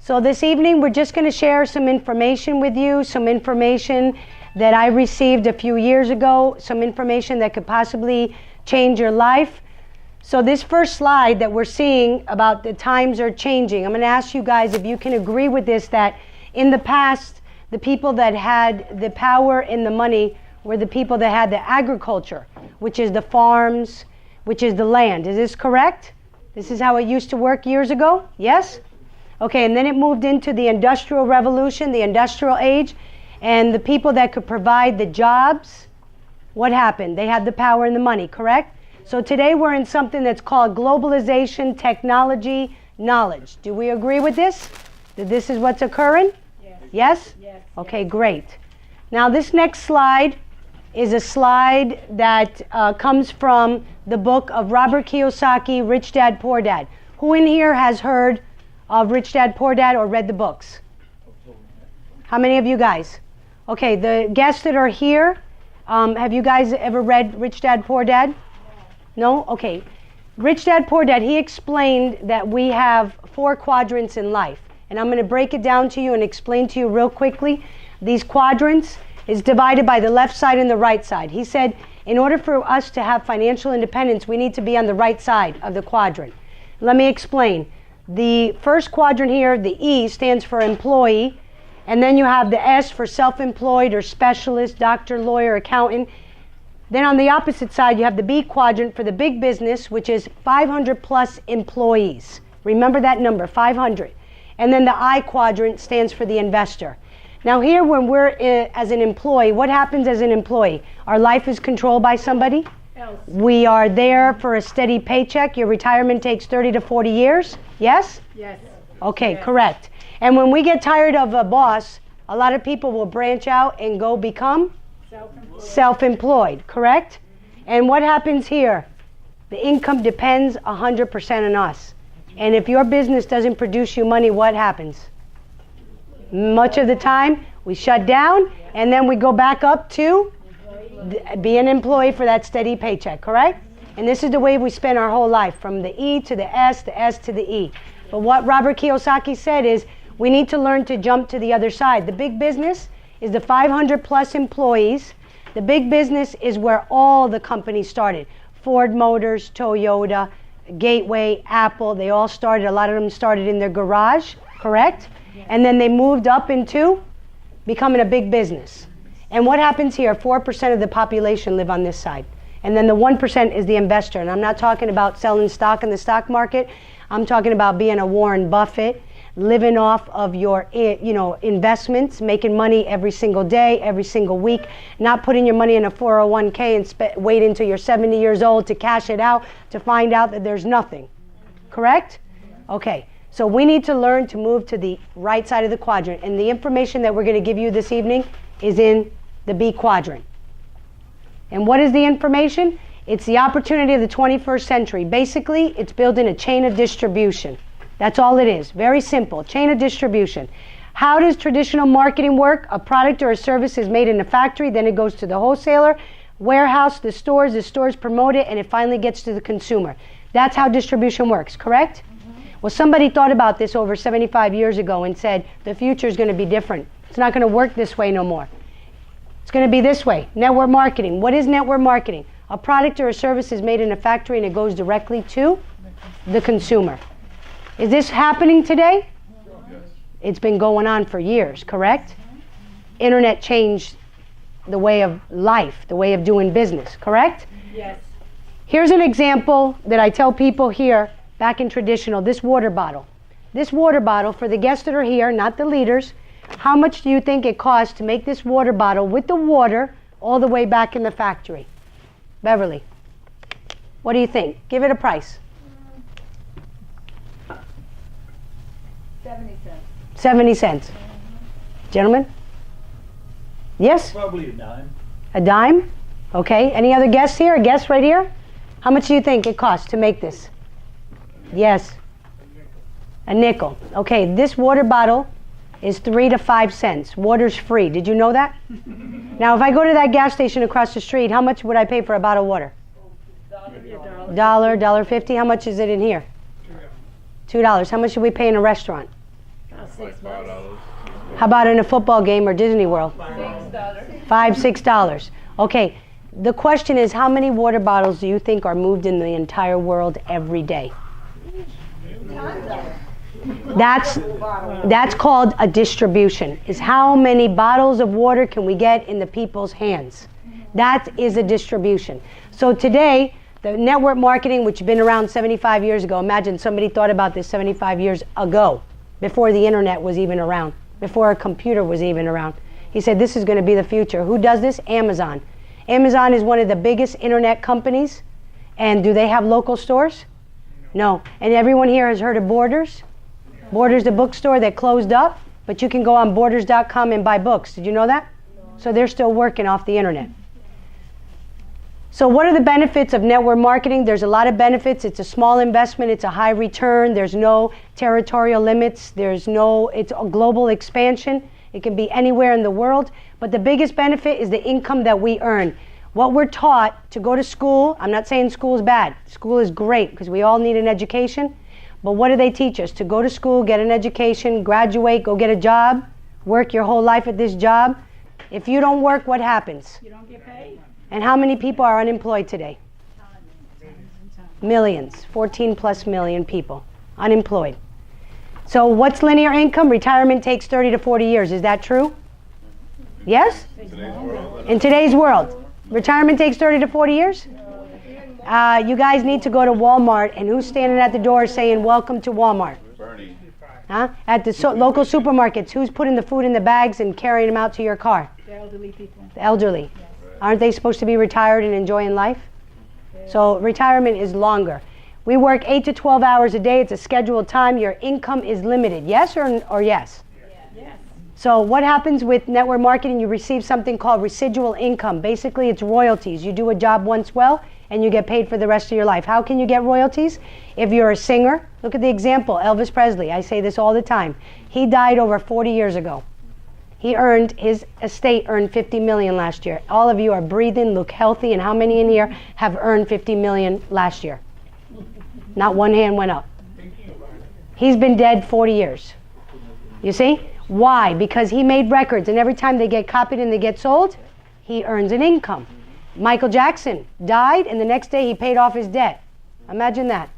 So this evening we're just going to share some information with you, some information that I received a few years ago, some information that could possibly change your life. So this first slide that we're seeing about the times are changing, I'm going to ask you guys if you can agree with this, that in the past, the people that had the power and the money were the people that had the agriculture, which is the farms, which is the land. Is this correct? This is how it used to work years ago? Yes? Okay, and then it moved into the Industrial Revolution, the Industrial Age, and the people that could provide the jobs, what happened? They had the power and the money, correct? So today we're in something that's called globalization, technology, knowledge. Do we agree with this? That this is what's occurring? Yes? Yes. Yes. Okay, great. Now this next slide is a slide that comes from the book of Robert Kiyosaki, Rich Dad, Poor Dad. Who in here has heard of Rich Dad, Poor Dad or read the books? How many of you guys? Okay, the guests that are here, have you guys ever read Rich Dad, Poor Dad? No? Okay. Rich Dad, Poor Dad, he explained that we have 4 quadrants in life. And I'm going to break it down to you and explain to you real quickly. These quadrants is divided by the left side and the right side. He said, in order for us to have financial independence, we need to be on the right side of the quadrant. Let me explain. The first quadrant here, the E, stands for employee. And then you have the S for self-employed or specialist, doctor, lawyer, accountant. Then on the opposite side, you have the B quadrant for the big business, which is 500 plus employees. Remember that number, 500. And then the I quadrant stands for the investor. Now here, when we're as an employee, what happens as an employee? Our life is controlled by somebody else. We are there for a steady paycheck. Your retirement takes 30 to 40 years. Yes? Yes. Okay, yes. Correct. And when we get tired of a boss, a lot of people will branch out and go become self-employed, correct? And what happens here? The income depends 100% on us. And if your business doesn't produce you money, what happens? Much of the time, we shut down, and then we go back up to be an employee for that steady paycheck, correct? And this is the way we spend our whole life, from the E to the S to the E. But what Robert Kiyosaki said is, we need to learn to jump to the other side. The big business is the 500 plus employees. The big business is where all the companies started. Ford Motors, Toyota, Gateway, Apple, they all started, a lot of them started in their garage, correct? Yes. And then they moved up into becoming a big business. And what happens here? 4% of the population live on this side. And then the 1% is the investor. And I'm not talking about selling stock in the stock market. I'm talking about being a Warren Buffett, living off of your investments, making money every single day, every single week, not putting your money in a 401k and wait until you're 70 years old to cash it out to find out that there's nothing. Correct? Okay, so we need to learn to move to the right side of the quadrant, and the information that we're going to give you this evening is in the B quadrant. And what is the information? It's the opportunity of the 21st century. Basically, it's building a chain of distribution. That's all it is. Very simple. Chain of distribution. How does traditional marketing work? A product or a service is made in a factory, then it goes to the wholesaler, warehouse, the stores promote it, and it finally gets to the consumer. That's how distribution works, correct? Mm-hmm. Well, somebody thought about this over 75 years ago and said, the future is going to be different. It's not going to work this way no more. It's going to be this way. Network marketing. What is network marketing? A product or a service is made in a factory and it goes directly to the consumer. Is this happening today? Yes. It's been going on for years, correct? Internet changed the way of life, the way of doing business, correct? Yes. Here's an example that I tell people here, back in traditional, this water bottle. This water bottle, for the guests that are here, not the leaders, how much do you think it costs to make this water bottle with the water all the way back in the factory? Beverly, what do you think? Give it a price. 70 cents. 70 cents. Gentlemen? Yes? Probably a dime. A dime? Okay. Any other guests here? A guest right here? How much do you think it costs to make this? Yes. A nickel. Okay, this water bottle is 3 to 5 cents. Water's free. Did you know that? Now, if I go to that gas station across the street, how much would I pay for a bottle of water? $1, $1.50. How much is it in here? $2. How much should we pay in a restaurant? Like $5. How about in a football game or Disney World? $5, $6. Okay, the question is, how many water bottles do you think are moved in the entire world every day? That's called a distribution, is how many bottles of water can we get in the people's hands. That is a distribution. So today, the network marketing, which has been around 75 years ago, imagine somebody thought about this 75 years ago, before the internet was even around, before a computer was even around. He said, this is going to be the future. Who does this? Amazon. Amazon is one of the biggest internet companies. And do they have local stores? No. And everyone here has heard of Borders? Borders, the bookstore that closed up, but you can go on borders.com and buy books. Did you know that? So they're still working off the internet. So what are the benefits of network marketing? There's a lot of benefits. It's a small investment. It's a high return. There's no territorial limits. It's a global expansion. It can be anywhere in the world. But the biggest benefit is the income that we earn. What we're taught to go to school, I'm not saying school is bad. School is great because we all need an education. But what do they teach us? To go to school, get an education, graduate, go get a job, work your whole life at this job. If you don't work, what happens? You don't get paid. And how many people are unemployed today? Millions, 14 plus million people unemployed. So what's linear income? Retirement takes 30 to 40 years. Is that true? Yes? In today's world. Retirement takes 30 to 40 years? You guys need to go to Walmart, and who's standing at the door saying, welcome to Walmart? Bernie. Huh? At the local supermarkets, who's putting the food in the bags and carrying them out to your car? The elderly people. The elderly. Yes. Aren't they supposed to be retired and enjoying life? Yes. So retirement is longer. We work 8 to 12 hours a day. It's a scheduled time. Your income is limited. Yes or yes? Yes. So what happens with network marketing? You receive something called residual income. Basically, it's royalties. You do a job once well, and you get paid for the rest of your life. How can you get royalties? If you're a singer, look at the example, Elvis Presley. I say this all the time. He died over 40 years ago. His estate earned $50 million last year. All of you are breathing, look healthy, and how many in here have earned $50 million last year? Not one hand went up. He's been dead 40 years. You see? Why? Because he made records, and every time they get copied and they get sold, he earns an income. Michael Jackson died, and the next day he paid off his debt. Imagine that.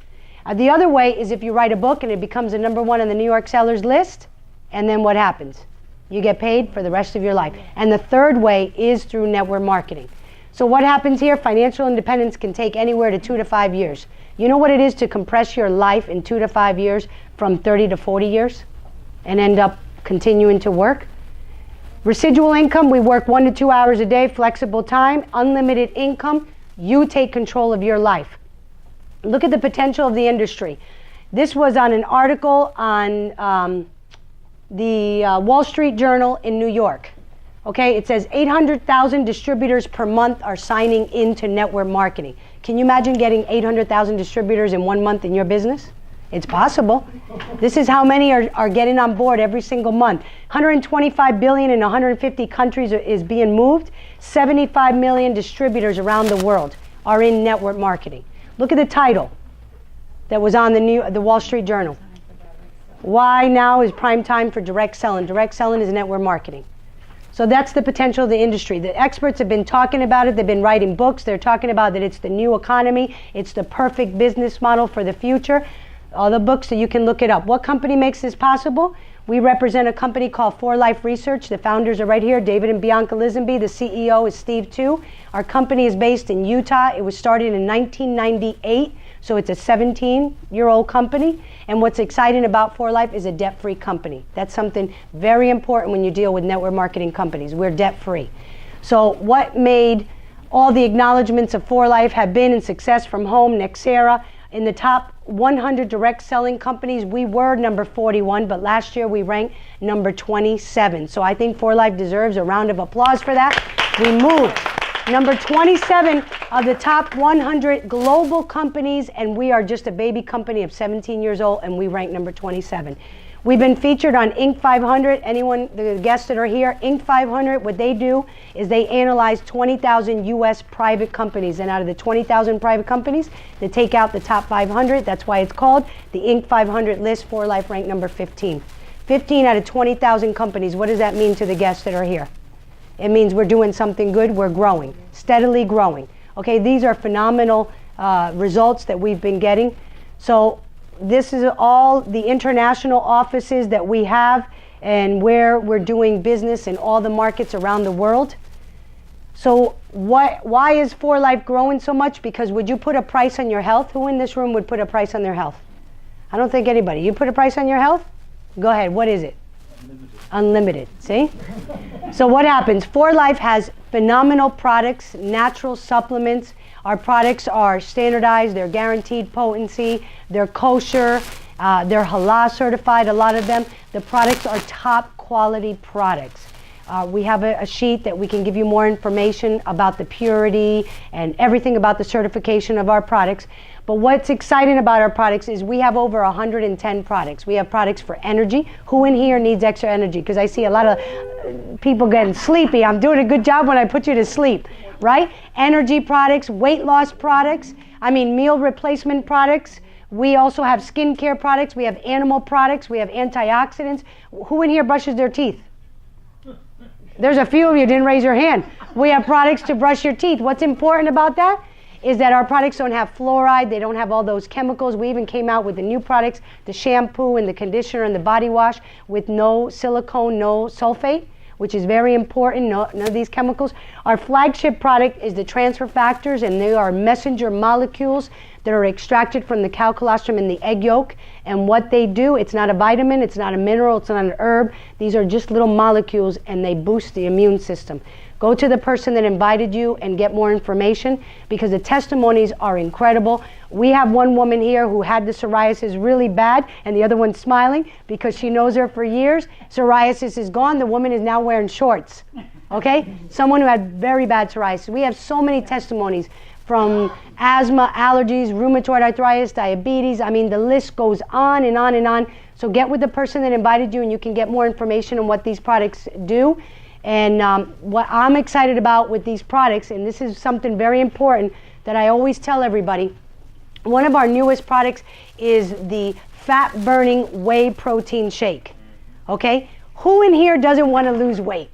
The other way is if you write a book and it becomes a #1 on the New York sellers list, and then what happens? You get paid for the rest of your life. And the third way is through network marketing. So what happens here? Financial independence can take anywhere to 2 to 5 years. You know what it is to compress your life in 2 to 5 years from 30 to 40 years and end up continuing to work? Residual income, we work 1 to 2 hours a day, flexible time, unlimited income. You take control of your life. Look at the potential of the industry. This was on an article on the Wall Street Journal in New York. Okay, it says 800,000 distributors per month are signing into network marketing. Can you imagine getting 800,000 distributors in 1 month in your business? It's possible. This is how many are getting on board every single month. 125 billion in 150 countries is being moved. 75 million distributors around the world are in network marketing. Look at the title that was on the Wall Street Journal. Why now is prime time for direct selling? Direct selling is network marketing. So that's the potential of the industry. The experts have been talking about it. They've been writing books. They're talking about that it's the new economy. It's the perfect business model for the future. All the books, so you can look it up. What company makes this possible? We represent a company called 4Life Research. The founders are right here, David and Bianca Lisenby. The CEO is Steve Tu. Our company is based in Utah. It was started in 1998, so it's a 17-year-old company. And what's exciting about 4Life is a debt-free company. That's something very important when you deal with network marketing companies. We're debt-free. So what made all the acknowledgments of 4Life have been in Success from Home, Nexera. In the top 100 direct selling companies, we were number 41, but last year we ranked number 27. So I think 4Life deserves a round of applause for that. We moved number 27 of the top 100 global companies, and we are just a baby company of 17 years old, and we rank number 27. We've been featured on Inc. 500. Anyone, the guests that are here, Inc. 500, what they do is they analyze 20,000 U.S. private companies. And out of the 20,000 private companies, they take out the top 500. That's why it's called the Inc. 500 list. 4Life ranked number 15. 15 out of 20,000 companies. What does that mean to the guests that are here? It means we're doing something good, we're growing, steadily growing. Okay, these are phenomenal results that we've been getting. So this is all the international offices that we have and where we're doing business in all the markets around the world. So why is 4Life growing so much? Because would you put a price on your health? Who in this room would put a price on their health? I don't think anybody. You put a price on your health? Go ahead, what is it? Unlimited, see? So what happens? 4Life has phenomenal products, natural supplements. Our products are standardized, they're guaranteed potency, they're kosher, they're halal certified, a lot of them. The products are top quality products. We have a sheet that we can give you more information about the purity and everything about the certification of our products. But what's exciting about our products is we have over 110 products. We have products for energy. Who in here needs extra energy? Because I see a lot of people getting sleepy. I'm doing a good job when I put you to sleep, right? Energy products, weight loss products, meal replacement products. We also have skincare products. We have animal products. We have antioxidants. Who in here brushes their teeth? There's a few of you didn't raise your hand. We have products to brush your teeth. What's important about that is that our products don't have fluoride. They don't have all those chemicals. We even came out with the new products, the shampoo and the conditioner and the body wash with no silicone, no sulfate, which is very important, none of these chemicals. Our flagship product is the transfer factors, and they are messenger molecules that are extracted from the cow colostrum in the egg yolk. And what they do, it's not a vitamin, it's not a mineral, it's not an herb. These are just little molecules, and they boost the immune system. Go to the person that invited you and get more information, because the testimonies are incredible. We have one woman here who had the psoriasis really bad, and the other one's smiling because she knows her for years. Psoriasis is gone. The woman is now wearing shorts. Okay? Someone who had very bad psoriasis. We have so many testimonies from asthma, allergies, rheumatoid arthritis, diabetes. The list goes on and on and on. So get with the person that invited you, and you can get more information on what these products do. And what I'm excited about with these products, and this is something very important that I always tell everybody, one of our newest products is the fat-burning whey protein shake. Okay? Who in here doesn't want to lose weight?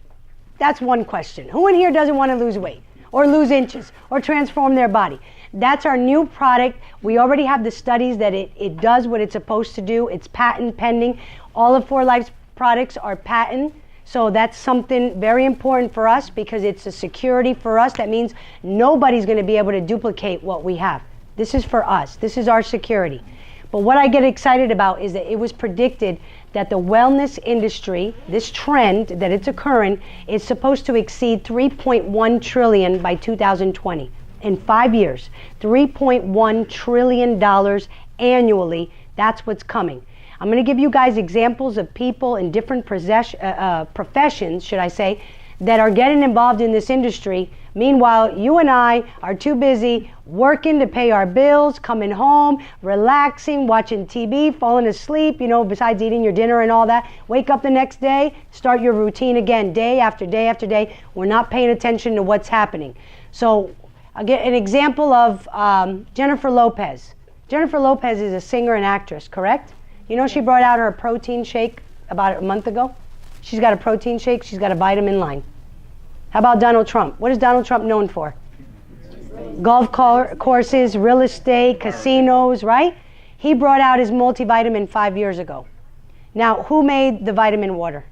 That's one question. Who in here doesn't want to lose weight or lose inches or transform their body? That's our new product. We already have the studies that it does what it's supposed to do. It's patent pending. All of 4Life's products are patent. So that's something very important for us, because it's a security for us. That means nobody's going to be able to duplicate what we have. This is for us. This is our security. But what I get excited about is that it was predicted that the wellness industry, this trend that it's occurring, is supposed to exceed $3.1 trillion by 2020. In 5 years, $3.1 trillion annually. That's what's coming. I'm going to give you guys examples of people in different professions, should I say, that are getting involved in this industry. Meanwhile, you and I are too busy working to pay our bills, coming home, relaxing, watching TV, falling asleep, besides eating your dinner and all that. Wake up the next day, start your routine again, day after day after day. We're not paying attention to what's happening. So I'll get an example of Jennifer Lopez. Jennifer Lopez is a singer and actress, correct? She brought out her protein shake about a month ago. She's got a protein shake. She's got a vitamin line. How about Donald Trump? What is Donald Trump known for? Golf courses, real estate, casinos, right? He brought out his multivitamin 5 years ago. Now, who made the vitamin water?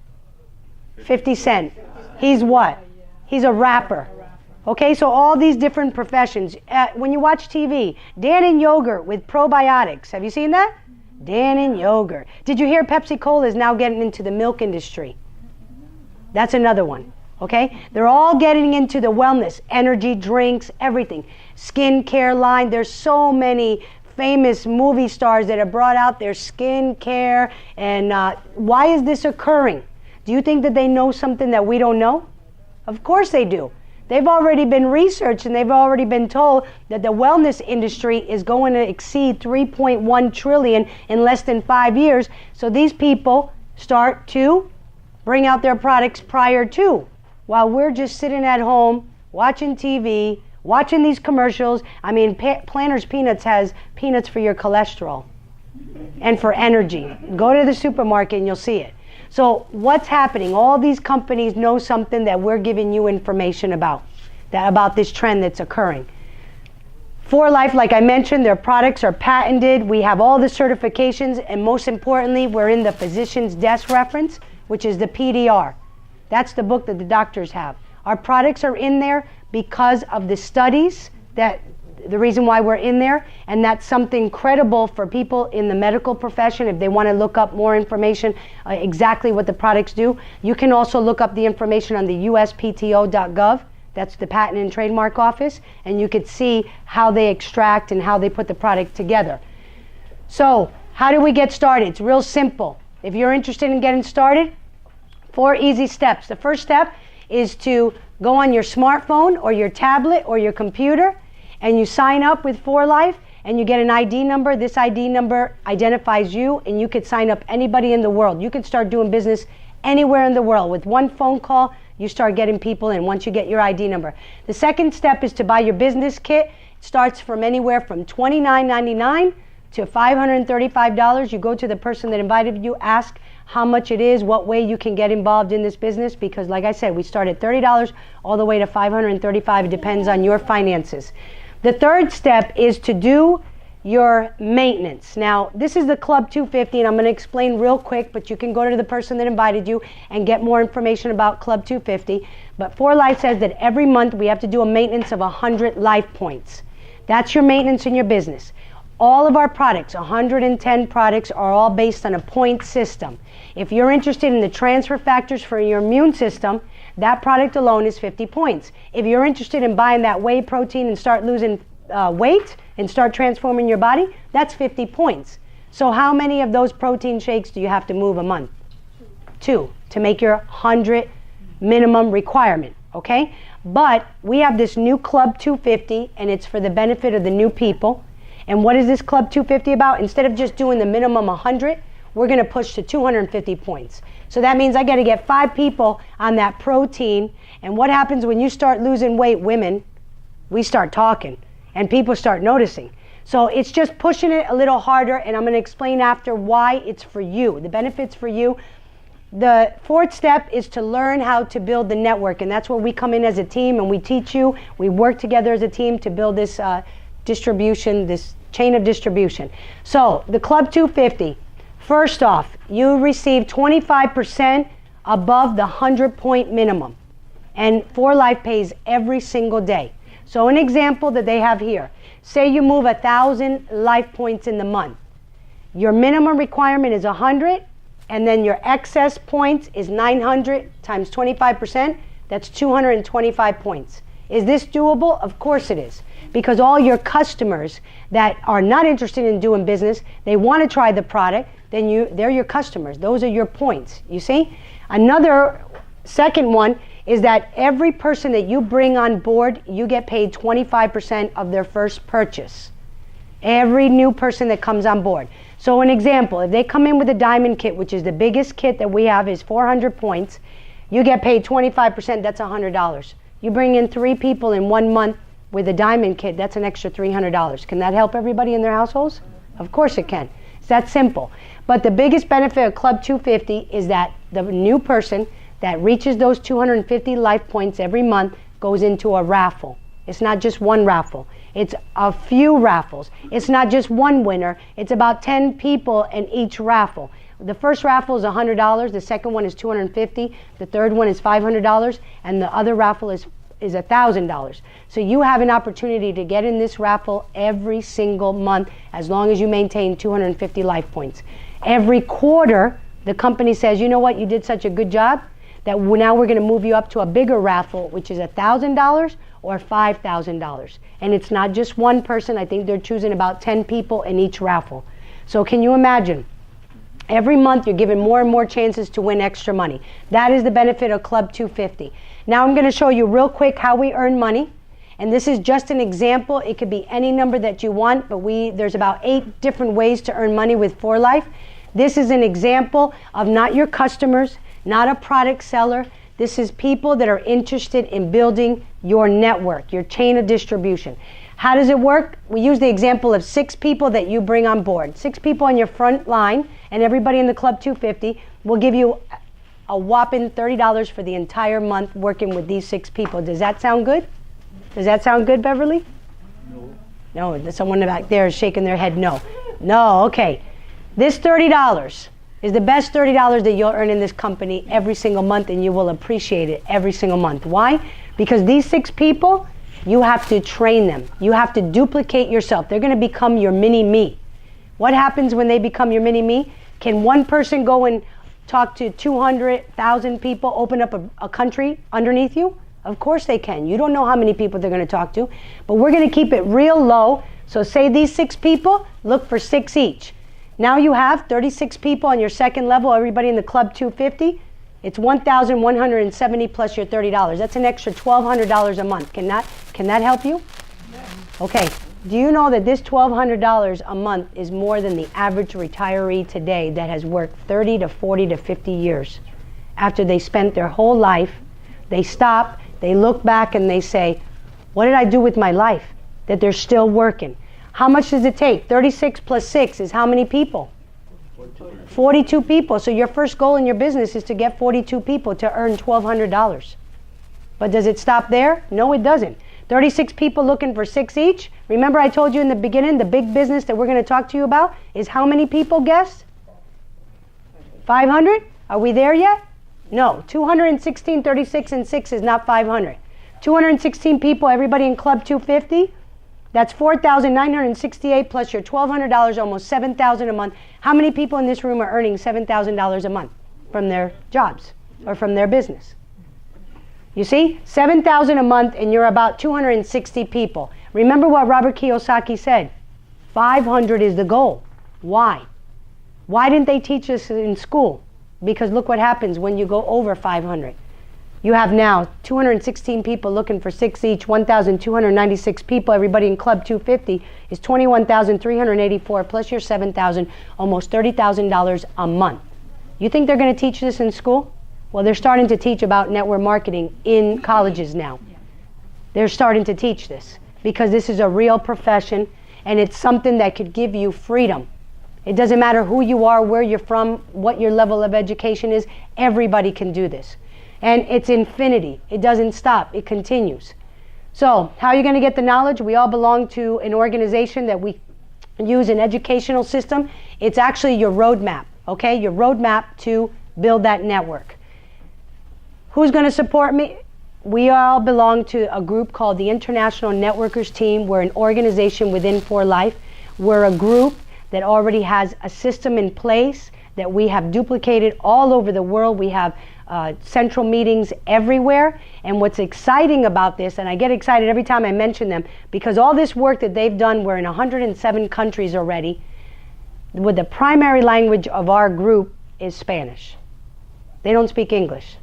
50 Cent. He's what? He's a rapper. Okay, so all these different professions. When you watch TV, Dannon Yogurt with probiotics. Have you seen that? Dannon Yogurt. Did you hear Pepsi Cola is now getting into the milk industry? That's another one. Okay? They're all getting into the wellness, energy drinks, everything. Skincare line. There's so many famous movie stars that have brought out their skincare. And why is this occurring? Do you think that they know something that we don't know? Of course they do. They've already been researched, and they've already been told that the wellness industry is going to exceed $3.1 trillion in less than 5 years. So these people start to bring out their products prior to, while we're just sitting at home watching TV, watching these commercials. Planters Peanuts has peanuts for your cholesterol and for energy. Go to the supermarket and you'll see it. So what's happening? All these companies know something that we're giving you information about, about this trend that's occurring. 4Life, like I mentioned, their products are patented. We have all the certifications, and most importantly, we're in the physician's desk reference, which is the PDR. That's the book that the doctors have. Our products are in there because of the studies, that the reason why we're in there, and that's something credible for people in the medical profession if they want to look up more information, exactly what the products do. You can also look up the information on the uspto.gov. That's the Patent and Trademark Office, and you could see how they extract and how they put the product together. So, how do we get started? It's real simple. If you're interested in getting started, 4 easy steps. The first step is to go on your smartphone or your tablet or your computer, and you sign up with 4Life, and you get an ID number. This ID number identifies you, and you could sign up anybody in the world. You could start doing business anywhere in the world. With one phone call, you start getting people in once you get your ID number. The second step is to buy your business kit. It starts from anywhere from $29.99 to $535. You go to the person that invited you, ask how much it is, what way you can get involved in this business, because like I said, we start at $30 all the way to $535. It depends on your finances. The third step is to do your maintenance. Now, this is the Club 250, and I'm going to explain real quick, but you can go to the person that invited you and get more information about Club 250. But 4Life says that every month we have to do a maintenance of 100 life points. That's your maintenance in your business. All of our products, 110 products, are all based on a point system. If you're interested in the transfer factors for your immune system, that product alone is 50 points. If you're interested in buying that whey protein and start losing weight and start transforming your body, that's 50 points. So how many of those protein shakes do you have to move a month? 2 to make your 100 minimum requirement, okay? But we have this new Club 250, and it's for the benefit of the new people. And what is this Club 250 about? Instead of just doing the minimum 100, we're going to push to 250 points. So that means I got to get 5 people on that protein. And what happens when you start losing weight, women, we start talking and people start noticing. So it's just pushing it a little harder, and I'm going to explain after why it's for you, the benefits for you. The fourth step is to learn how to build the network, and that's where we come in as a team and we teach you. We work together as a team to build this distribution, this chain of distribution. So the Club 250, first off, you receive 25% above the 100-point minimum, and 4Life pays every single day. So an example that they have here, say you move 1,000 life points in the month. Your minimum requirement is 100, and then your excess points is 900 times 25%. That's 225 points. Is this doable? Of course it is. Because all your customers that are not interested in doing business, they want to try the product, then they're your customers. Those are your points, you see? Another second one is that every person that you bring on board, you get paid 25% of their first purchase. Every new person that comes on board. So an example, if they come in with a diamond kit, which is the biggest kit that we have, is 400 points, you get paid 25%, that's $100. You bring in 3 people in 1 month with a diamond kit, that's an extra $300. Can that help everybody in their households? Of course it can. It's that simple. But the biggest benefit of Club 250 is that the new person that reaches those 250 life points every month goes into a raffle. It's not just one raffle. It's a few raffles. It's not just one winner. It's about 10 people in each raffle. The first raffle is $100. The second one is $250. The third one is $500. And the other raffle is $1,000. So you have an opportunity to get in this raffle every single month as long as you maintain 250 life points. Every quarter, the company says, you know what, you did such a good job that now we're going to move you up to a bigger raffle, which is $1,000 or $5,000. And it's not just one person. I think they're choosing about 10 people in each raffle. So can you imagine? Every month you're given more and more chances to win extra money. That is the benefit of Club 250. Now I'm going to show you real quick how we earn money. And this is just an example. It could be any number that you want, but there's about 8 different ways to earn money with 4Life. This is an example of not your customers, not a product seller. This is people that are interested in building your network, your chain of distribution. How does it work? We use the example of 6 people that you bring on board. 6 people on your front line, and everybody in the Club 250 will give you a whopping $30 for the entire month working with these 6 people. Does that sound good? Does that sound good, Beverly? No, someone back there is shaking their head no. No, okay. This $30 is the best $30 that you'll earn in this company every single month, and you will appreciate it every single month. Why? Because these 6 people, you have to train them. You have to duplicate yourself. They're going to become your mini-me. What happens when they become your mini-me? Can one person go and talk to 200,000 people, open up a country underneath you? Of course they can. You don't know how many people they're going to talk to, but we're going to keep it real low. So say these 6 people, look for 6 each. Now you have 36 people on your second level, everybody in the Club 250. It's 1,170 plus your $30. That's an extra $1,200 a month. Can that help you? Yes. Okay. Do you know that this $1,200 a month is more than the average retiree today that has worked 30 to 40 to 50 years? After they spent their whole life, they stop, they look back and they say, what did I do with my life? That they're still working. How much does it take? 36 plus 6 is how many people? 42 people. So your first goal in your business is to get 42 people to earn $1,200. But does it stop there? No, it doesn't. 36 people looking for 6 each. Remember I told you in the beginning, the big business that we're going to talk to you about is how many people, guess? 500? Are we there yet? No. 216, 36, and 6 is not 500. 216 people, everybody in Club 250. That's 4,968 plus your $1,200, almost $7,000 a month. How many people in this room are earning $7,000 a month from their jobs or from their business? You see, $7,000 a month and you're about 260 people. Remember what Robert Kiyosaki said, 500 is the goal. Why? Why didn't they teach us in school? Because look what happens when you go over 500. You have now 216 people looking for 6 each, 1,296 people. Everybody in Club 250 is 21,384 plus your 7,000, almost $30,000 a month. You think they're going to teach this in school? Well, they're starting to teach about network marketing in colleges now. They're starting to teach this because this is a real profession and it's something that could give you freedom. It doesn't matter who you are, where you're from, what your level of education is. Everybody can do this. And it's infinity. It doesn't stop. It continues. So how are you going to get the knowledge? We all belong to an organization that we use an educational system. It's actually your roadmap, okay? Your roadmap to build that network. Who's going to support me? We all belong to a group called the International Networkers Team. We're an organization within For Life. We're a group that already has a system in place that we have duplicated all over the world. We have central meetings everywhere. And what's exciting about this, and I get excited every time I mention them, because all this work that they've done, we're in 107 countries already, with the primary language of our group is Spanish. They don't speak English.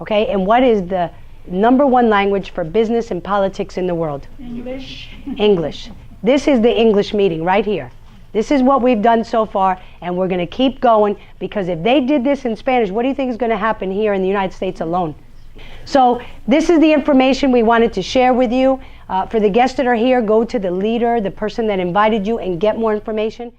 Okay, and what is the #1 language for business and politics in the world? English. English. This is the English meeting right here. This is what we've done so far, and we're going to keep going, because if they did this in Spanish, what do you think is going to happen here in the United States alone? So this is the information we wanted to share with you. For the guests that are here, go to the leader, the person that invited you, and get more information.